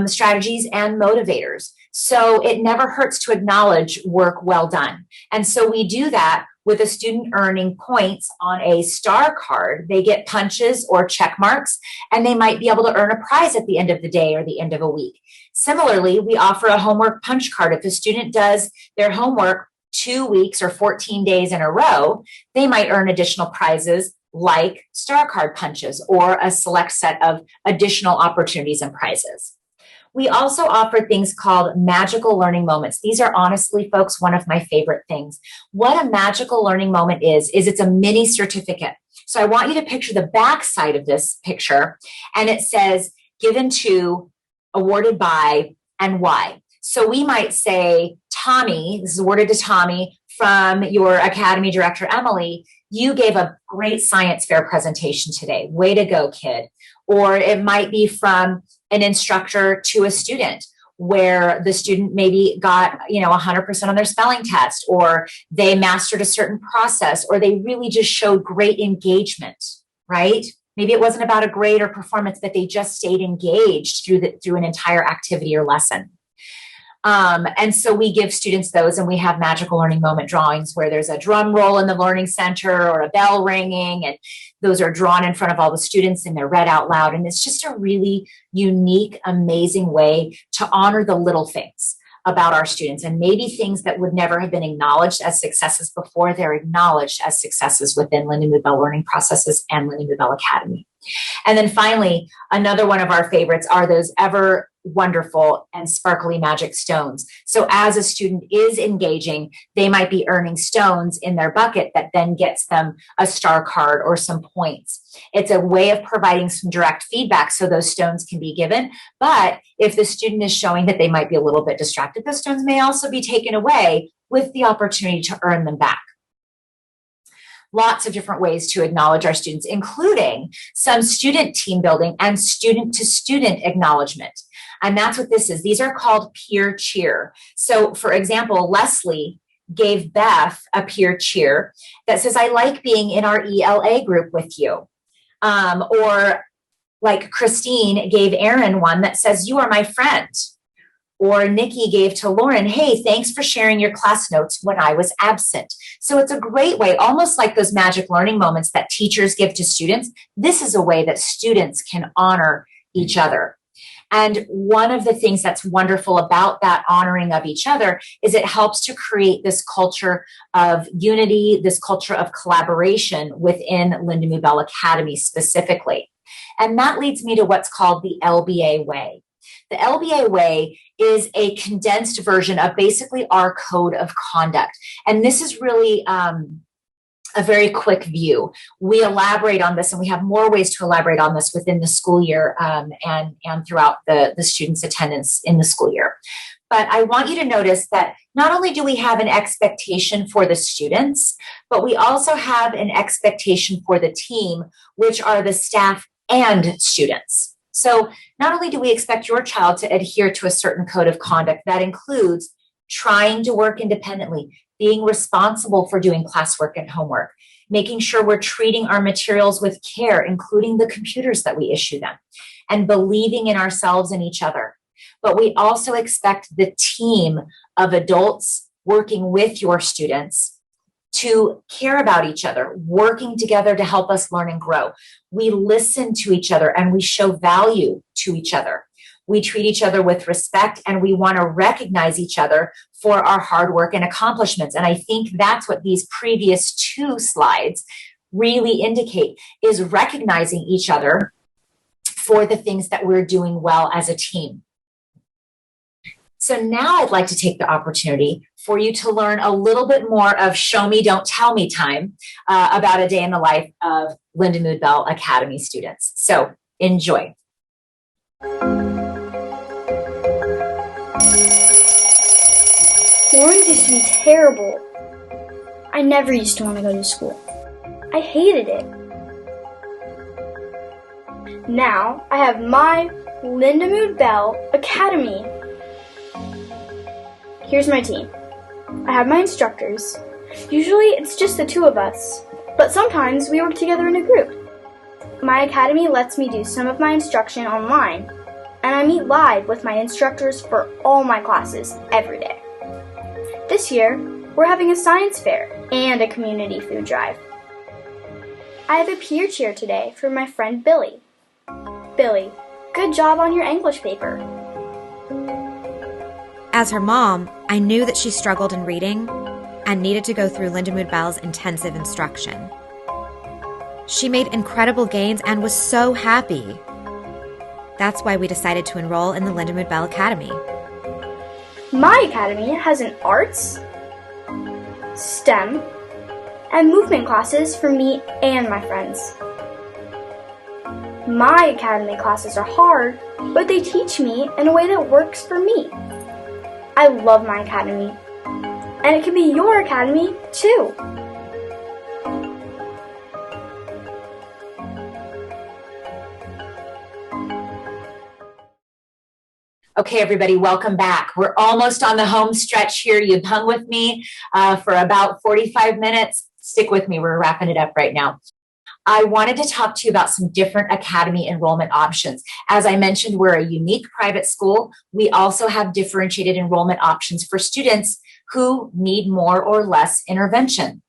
strategies and motivators. So it never hurts to acknowledge work well done. And so we do that with a student earning points on a star card. They get punches or check marks, and they might be able to earn a prize at the end of the day or the end of a week. Similarly, we offer a homework punch card. If a student does their homework 2 weeks or 14 days in a row, they might earn additional prizes like star card punches or a select set of additional opportunities and prizes. We also offer things called magical learning moments. These are honestly, folks, one of my favorite things. What a magical learning moment is it's a mini certificate. So I want you to picture the back side of this picture, and it says given to, awarded by, and why. So we might say, Tommy, this is awarded to Tommy from your Academy Director, Emily. You gave a great science fair presentation today. Way to go, kid. Or it might be from an instructor to a student where the student maybe got, 100% on their spelling test, or they mastered a certain process, or they really just showed great engagement, right? Maybe it wasn't about a grade or performance, but they just stayed engaged through an entire activity or lesson. And so we give students those, and we have magical learning moment drawings where there's a drum roll in the learning center or a bell ringing, and those are drawn in front of all the students and they're read out loud. And it's just a really unique, amazing way to honor the little things about our students, and maybe things that would never have been acknowledged as successes before, they're acknowledged as successes within Lindamood-Bell learning processes and Lindamood-Bell Academy. And then finally, another one of our favorites are those ever wonderful and sparkly magic stones. So as a student is engaging, they might be earning stones in their bucket that then gets them a star card or some points. It's a way of providing some direct feedback so those stones can be given. But if the student is showing that they might be a little bit distracted, those stones may also be taken away with the opportunity to earn them back. Lots of different ways to acknowledge our students, including some student team building and student-to-student acknowledgement. And that's what this is. These are called peer cheer. So, for example, Leslie gave Beth a peer cheer that says, I like being in our ELA group with you. Or like Christine gave Aaron one that says, you are my friend. Or Nikki gave to Lauren, hey, thanks for sharing your class notes when I was absent. So it's a great way, almost like those magic learning moments that teachers give to students. This is a way that students can honor each other. And one of the things that's wonderful about that honoring of each other is it helps to create this culture of unity, this culture of collaboration within Lindamood-Bell Academy specifically. And that leads me to what's called the LBA way. The LBA way is a condensed version of basically our code of conduct. And this is really a very quick view. We elaborate on this, and we have more ways to elaborate on this within the school year and throughout the students' attendance in the school year. But I want you to notice that not only do we have an expectation for the students, but we also have an expectation for the team, which are the staff and students. So not only do we expect your child to adhere to a certain code of conduct that includes trying to work independently, being responsible for doing classwork and homework, making sure we're treating our materials with care, including the computers that we issue them, and believing in ourselves and each other. But we also expect the team of adults working with your students to care about each other, working together to help us learn and grow. We listen to each other and we show value to each other. We treat each other with respect, and we want to recognize each other for our hard work and accomplishments. And I think that's what these previous two slides really indicate, is recognizing each other for the things that we're doing well as a team. So now I'd like to take the opportunity for you to learn a little bit more of show me, don't tell me time about a day in the life of Lindamood-Bell Academy students. So enjoy. Mornings used to be terrible. I never used to want to go to school. I hated it. Now I have my Lindamood-Bell Academy. Here's my team. I have my instructors. Usually it's just the two of us, but sometimes we work together in a group. My academy lets me do some of my instruction online, and I meet live with my instructors for all my classes every day. This year, we're having a science fair and a community food drive. I have a peer cheer today for my friend Billy. Billy, good job on your English paper. As her mom, I knew that she struggled in reading and needed to go through Lindamood-Bell's intensive instruction. She made incredible gains and was so happy. That's why we decided to enroll in the Lindamood-Bell Academy. My academy has an arts, STEM, and movement classes for me and my friends. My academy classes are hard, but they teach me in a way that works for me. I love my academy, and it can be your academy too. Okay, everybody, welcome back. We're almost on the home stretch here. You've hung with me for about 45 minutes. Stick with me. We're wrapping it up right now. I wanted to talk to you about some different academy enrollment options. As I mentioned, we're a unique private school. We also have differentiated enrollment options for students who need more or less intervention,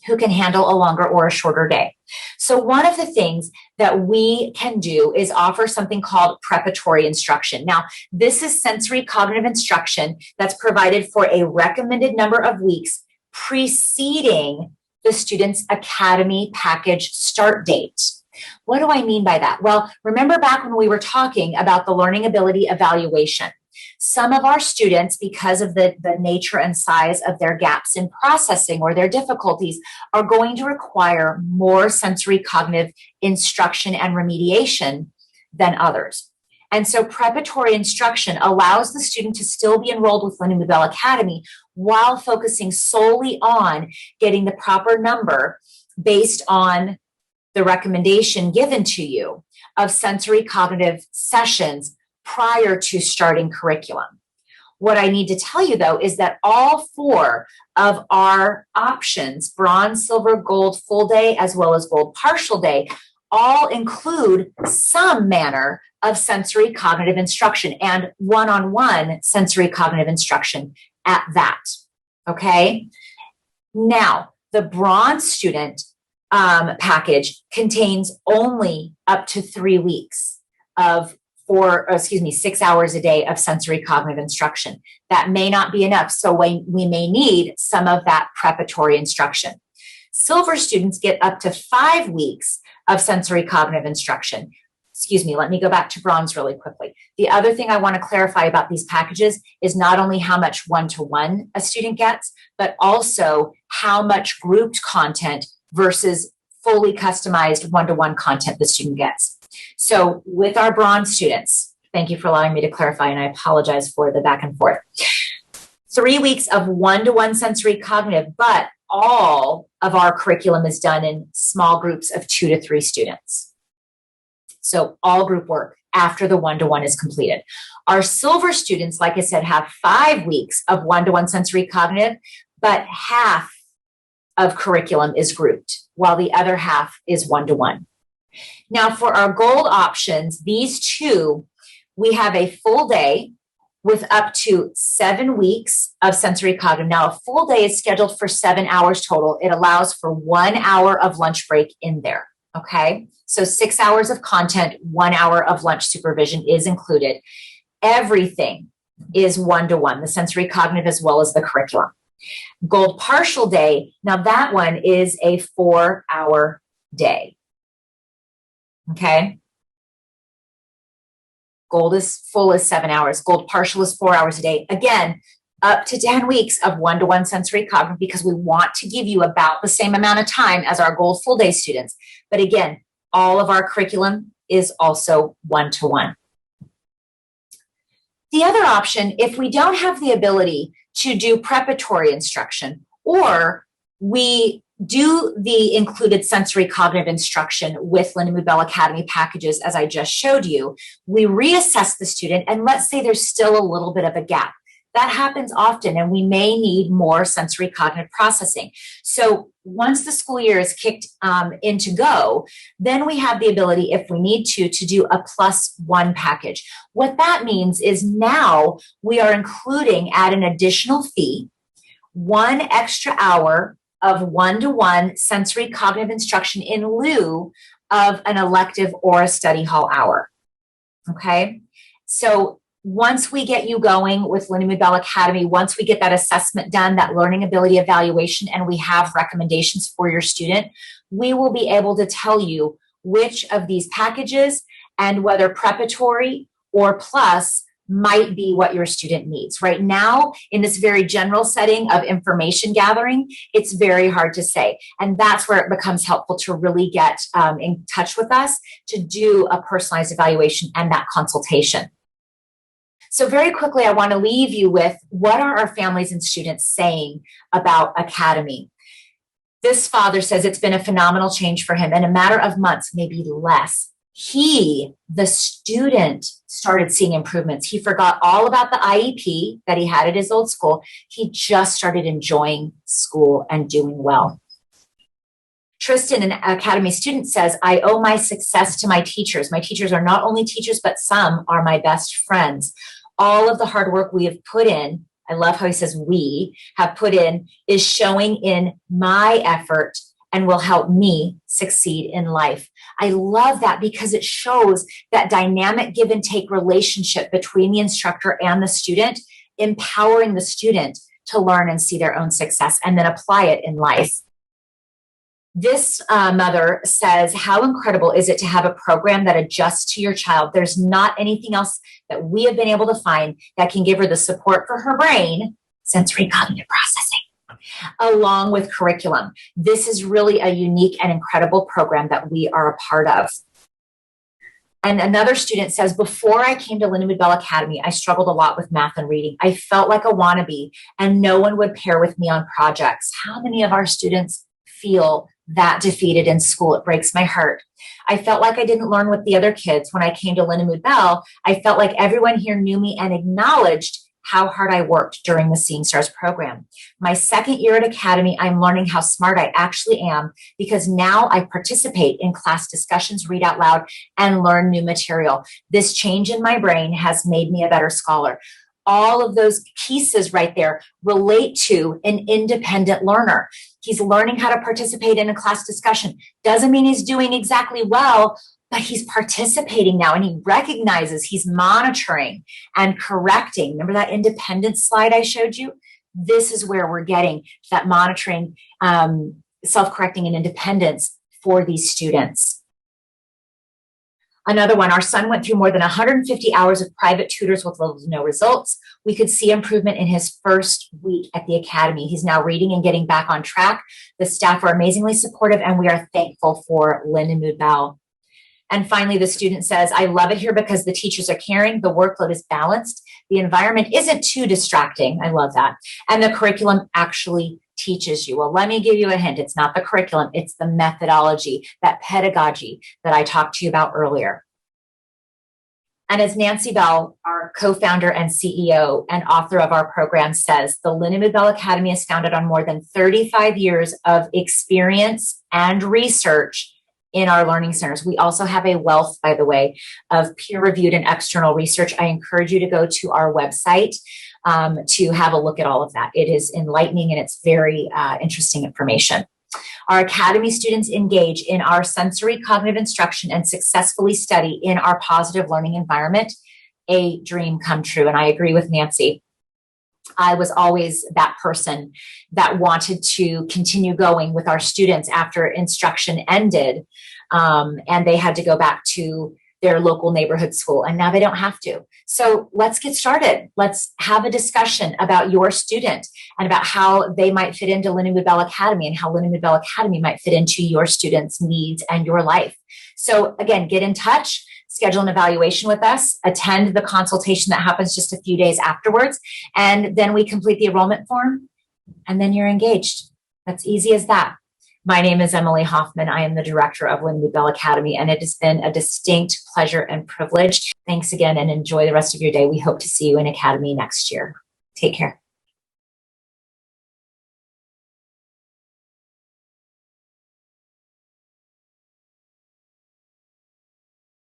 who can handle a longer or a shorter day. So one of the things that we can do is offer something called preparatory instruction. Now, this is sensory cognitive instruction that's provided for a recommended number of weeks preceding the student's academy package start date. What do I mean by that? Well, remember back when we were talking about the learning ability evaluation. Some of our students, because of the nature and size of their gaps in processing or their difficulties, are going to require more sensory cognitive instruction and remediation than others. And so preparatory instruction allows the student to still be enrolled with Lindamood-Bell Academy while focusing solely on getting the proper number based on the recommendation given to you of sensory cognitive sessions prior to starting curriculum. What I need to tell you, though, is that all 4 of our options, bronze, silver, gold full day, as well as gold partial day, all include some manner of sensory cognitive instruction and one-on-one sensory cognitive instruction at that. Okay? Now, the bronze student package contains only up to 3 weeks of 6 hours a day of sensory cognitive instruction. That may not be enough, so we may need some of that preparatory instruction. Silver students get up to 5 weeks of sensory cognitive instruction. Let me go back to bronze really quickly. The other thing I want to clarify about these packages is not only how much one-to-one a student gets, but also how much grouped content versus fully customized one-to-one content the student gets. So with our bronze students, thank you for allowing me to clarify, and I apologize for the back and forth. 3 weeks of one-to-one sensory cognitive, but all of our curriculum is done in small groups of 2 to 3 students. So all group work after the one-to-one is completed. Our silver students, like I said, have 5 weeks of one-to-one sensory cognitive, but half of curriculum is grouped, while the other half is one-to-one. Now, for our gold options, these 2, we have a full day with up to 7 weeks of sensory cognitive. Now, a full day is scheduled for 7 hours total. It allows for 1 hour of lunch break in there, okay? So 6 hours of content, 1 hour of lunch supervision is included. Everything is one-to-one, the sensory cognitive as well as the curriculum. Gold partial day, now that one is a 4-hour day. Okay. Gold is full is 7 hours. Gold partial is 4 hours a day. Again, up to 10 weeks of one-to-one sensory cognitive because we want to give you about the same amount of time as our gold full day students. But again, all of our curriculum is also one-to-one. The other option, if we don't have the ability to do preparatory instruction, or we do the included sensory cognitive instruction with Lindamood-Bell Academy packages, as I just showed you, we reassess the student, and let's say there's still a little bit of a gap. That happens often, and we may need more sensory cognitive processing. So once the school year is kicked into go, then we have the ability, if we need to do a +1 package. What that means is now we are including at an additional fee 1 extra hour of one-to-one sensory cognitive instruction in lieu of an elective or a study hall hour. Okay? So once we get you going with Lindamood-Bell Academy, once we get that assessment done, that learning ability evaluation, and we have recommendations for your student, we will be able to tell you which of these packages and whether preparatory or plus might be what your student needs. Right now, in this very general setting of information gathering, it's very hard to say. And that's where it becomes helpful to really get in touch with us to do a personalized evaluation and that consultation. So very quickly, I want to leave you with what are our families and students saying about Academy. This father says it's been a phenomenal change for him in a matter of months, maybe less. The student, started seeing improvements. He forgot all about the IEP that he had at his old school. He just started enjoying school and doing well. Tristan, an Academy student, says, I owe my success to my teachers. My teachers are not only teachers, but some are my best friends. All of the hard work we have put in, I love how he says we have put in, is showing in my effort and will help me succeed in life. I love that because it shows that dynamic give and take relationship between the instructor and the student, empowering the student to learn and see their own success and then apply it in life. This mother says, how incredible is it to have a program that adjusts to your child? There's not anything else that we have been able to find that can give her the support for her brain, sensory cognitive processing, along with curriculum. This is really a unique and incredible program that we are a part of. And another student says, before I came to Lindamood-Bell Academy, I struggled a lot with math and reading. I felt like a wannabe and no one would pair with me on projects. How many of our students feel that defeated in school? It breaks my heart. I felt like I didn't learn with the other kids. When I came to Lindamood-Bell, I felt like everyone here knew me and acknowledged how hard I worked during the Seeing Stars program. My second year at Academy, I'm learning how smart I actually am because now I participate in class discussions, read out loud, and learn new material. This change in my brain has made me a better scholar. All of those pieces right there relate to an independent learner. He's learning how to participate in a class discussion. Doesn't mean he's doing exactly well, but he's participating now and he recognizes, he's monitoring and correcting. Remember that independence slide I showed you? This is where we're getting that monitoring, self-correcting, and independence for these students. Another one, our son went through more than 150 hours of private tutors with little to no results. We could see improvement in his first week at the Academy. He's now reading and getting back on track. The staff are amazingly supportive, and we are thankful for Lindamood-Bell. And finally, the student says, I love it here because the teachers are caring, the workload is balanced, the environment isn't too distracting. I love that. And the curriculum actually teaches you. Well, let me give you a hint. It's not the curriculum, it's the methodology, that pedagogy that I talked to you about earlier. And as Nancy Bell, our co-founder and CEO and author of our program, says, the Lindamood-Bell Academy is founded on more than 35 years of experience and research in our learning centers. We also have a wealth, by the way, of peer-reviewed and external research. I encourage you to go to our website to have a look at all of that. It is enlightening and it's very interesting information. Our Academy students engage in our sensory cognitive instruction and successfully study in our positive learning environment. A dream come true. And I agree with Nancy. I was always that person that wanted to continue going with our students after instruction ended, and they had to go back to their local neighborhood school, and now they don't have to. So let's get started. Let's have a discussion about your student and about how they might fit into Lindamood-Bell Academy and how Lindamood-Bell Academy might fit into your students' needs and your life. So again, get in touch, schedule an evaluation with us, attend the consultation that happens just a few days afterwards, and then we complete the enrollment form, and then you're engaged. That's easy as that. My name is Emily Hoffman. I am the director of Lindamood-Bell Academy, and it has been a distinct pleasure and privilege. Thanks again, and enjoy the rest of your day. We hope to see you in Academy next year. Take care.